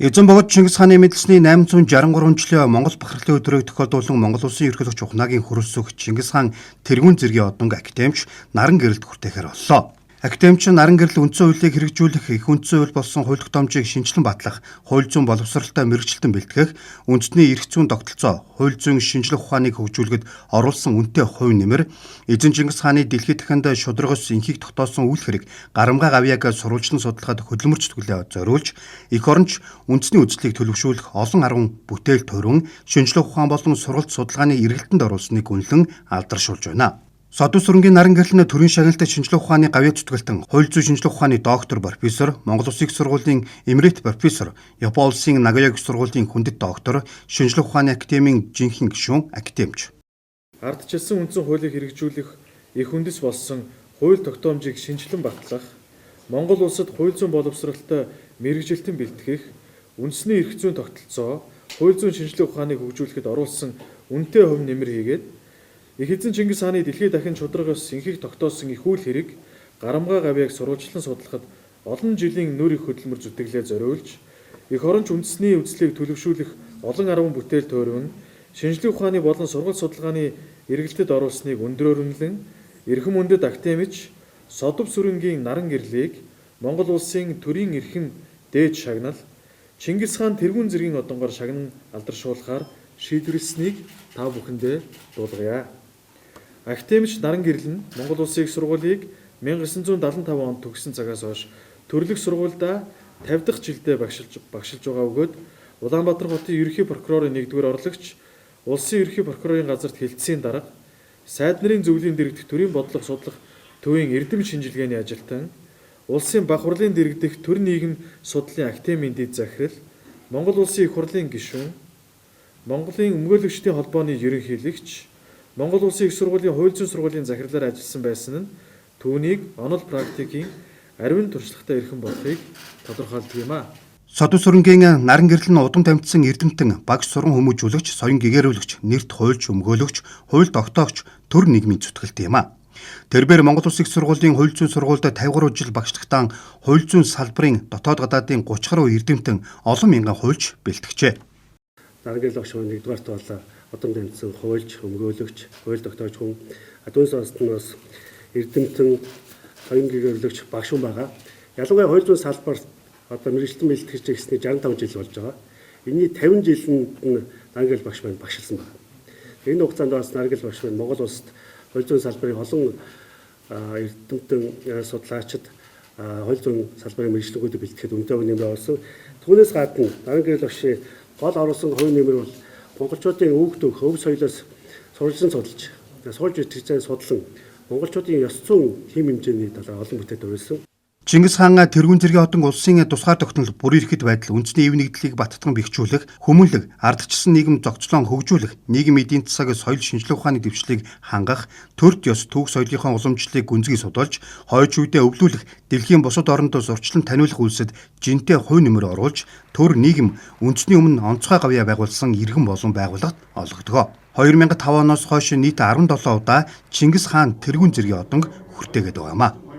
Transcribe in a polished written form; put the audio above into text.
Эзэн богд Чингис хааны мэдлсний 863 жилийн Монгол бахархлын өдрийг тохиолдуулан Монгол улсын ерөнхийлөгч Ухнагийн хөрөсөх Чингис хаан тэргүүн зэргийн одонг академич наран гэрэлд хүртэхээр боллоо. Академич наран гэрэл үндсэн хуулийг хэрэгжүүлэх, их үндсэн хууль болсон хууль тогтоомжийг шинжилэн батлах, хууль зүйн боловсралтай мэргэжилтэн бэлтгэх, үндэсний эрх зүйн тогтолцоо, хууль зүйн шинжлэх ухааныг хөгжүүлэхэд оруулсан үнэтэй хувь нэмэр, эзэн Чингис хааны дэлхийд дахинд шударгаас инхийг тогтоосон үйл хэрэг, гарамгай гавьяаг сурвалжлан судлахад хөдөлмөрч төгөлөө зориулж, эх оронч үндэсний үзлийг төлөвшүүлэх олон арван бүтээл төрөн, шинжлэх ухаан болон сургалт судалгааны эргэлтэнд оруулсныг үнэлэн алдаршуулж байна. Содон сүрэнгийн наран гэрэл нь төрийн шагналтай шинжлэх ухааны гавьяа зүтгэлтэн, хууль зүйн шинжлэх ухааны доктор профессор, Монгол Улсын их сургуулийн эмерит профессор, Япон улсын Нагояа их сургуулийн хүндэт доктор, шинжлэх ухааны академийн жинхэнэ гишүүн академич. Ардчилсан үндсэн хуулийг хэрэгжүүлэх, их үндэс болсон хууль тогтоомжийг шинжилэн батлах, Монгол улсад хууль зүйн боловсралтай мэргэжилтэн бэлтгэх, үндэсний эрх зүйн тогтолцоо, хууль зүйн шинжлэх ухааныг хөгжүүлэхэд оруулсан үнэтэй хувь нэмэр хийгээд их эзэн Чингис хааны дэлхийд дахин шударгаас инхийг тогтоосон их үйл хэрэг, гарамгай гавьяаг сурвалжлан судлахад олон жилийн нөр их хөдөлмөр зүтгэлээ зориулж, эх оронч үндэсний үзлийг төлөвшүүлэх олон арван бүтээл төөрөмн, шинжлэх ухааны болон сургалт судалгааны эргэлтэд оруулсныг өндрөөр үнэлэн, эрхэм үндэд академич Содон сүрэнгийн наран гэрлийг Монгол улсын төрийн эрхэм дээд шагнал Чингис хаан тэргүүн зэргийн одонгоор шагнан алдаршуулахаар шийдвэрлэснийг та бүхэндээ дуулгая. Академич наран гэрэл нь Монгол Улсын их сургуулийг 1975 онд төгссөн цагаас хойш төрлөх сургуульдаа 50 дахь жилдээ багшилж байгаа бөгөөд Улаанбаатар хотын ерөнхий прокурорын 1-р орлогч, улсын ерөнхий прокурорын газарт хэлтсийн дарга, сайд нарын зөвлөлийн дэргэдэх төрийн бодлого судлах төвийн эрдэм шинжилгээний ажилтан, улсын бах хурлын дэргэдэх төр нийгэм судлалын академийн дэд захирал, Монгол Улсын их хурлын гишүүн, Монголын өмгөөлөгчдийн холбооны ерөнхийлөгч, Монгол Улсын их сургуулийн хууль зүйн сургуулийн захирлаар ажилласан байсан нь түүнийг онол практикийн ариун туршлагатай эрхэм болохыг тодорхойлдог юм а. Содон сүрэнгийн наран гэрэл нь удам тамдсан эрдэмтэн, багш сурган хүмүүжүүлэгч, соён гэгээрүүлэгч, нэрт хуульч өмгөөлөгч, хууль тогтоогч, төр нийгмийн зүтгэлтэй юм а. Тэрбээр Монгол Улсын их сургуулийн хууль зүйн сургуульд 53 жил багшлагтан хууль зүйн салбарын дотоод гадаадын 30 гаруй эрдэмтэн олон мянган хуульч бэлтгэжээ. Наран гэрэл багш маань 1-р болоо удам тамдсан хуульч, өмгөөлөгч, хууль тогтоогч хүн, адуун сонсд нь бас эрдэмтэн, соён гэгөөрлөгч багш хүн байгаа. Ялангуяа хууль зүйн салбарт одоо мэргэжилтэн бэлтгэж ирсний 65 жил болж байгаа. Энэний 50 жилд нь наран гэрэл багш маань багшилсан байна. Энэ хугацаанд бас наран гэрэл багш маань Монгол улсад хууль зүйн салбарын олон эрдэмтэн судлаачид хууль зүйн салбарын мэргэжлэгүүдийг бэлтгэхэд үнэтэй хувь нэмэр оруулсан. Түүнээс гадна наран гэрэл багшийн гол оруулсан хувь нэмэр бол монголчуудын өвөг өв соёлоос сурвалжлан судалж, суулж итгэж судлан монголчуудын ёс зүйн хэм хэмжээний талаар олон бүтээл төрүүлсэн. Чингис хаан тэргүүн зэргийн одон улсын тусгаар тогтнол бүр ирэхэд байдал, үндэсний эв нэгдлийг баттган бэхжүүлэх, хүмүүнлэг, ардчилсан нийгэм зохицлон хөгжүүлэх, нийгэм эдийн засаг, соёл шинжлэх ухааны дэвшлиг хангах, төрд ёс түүх соёлынхаа уламжлалыг гүнзгий судалж, хойч үедээ өвлүүлэх, дэлхийн бусад орондоо зурчлан таниулах үйлсэд жинтэй хувь нэмэр оруулж, төр нийгэм үндэсний өмнө онцгой гавьяа байгуулсан иргэн болон байгууллагад олгодгоо. 2005 оноос хойш нийт 17 удаа Чингис хаан тэргүүн зэргийн одонг хүртээгээд байгаа юм а.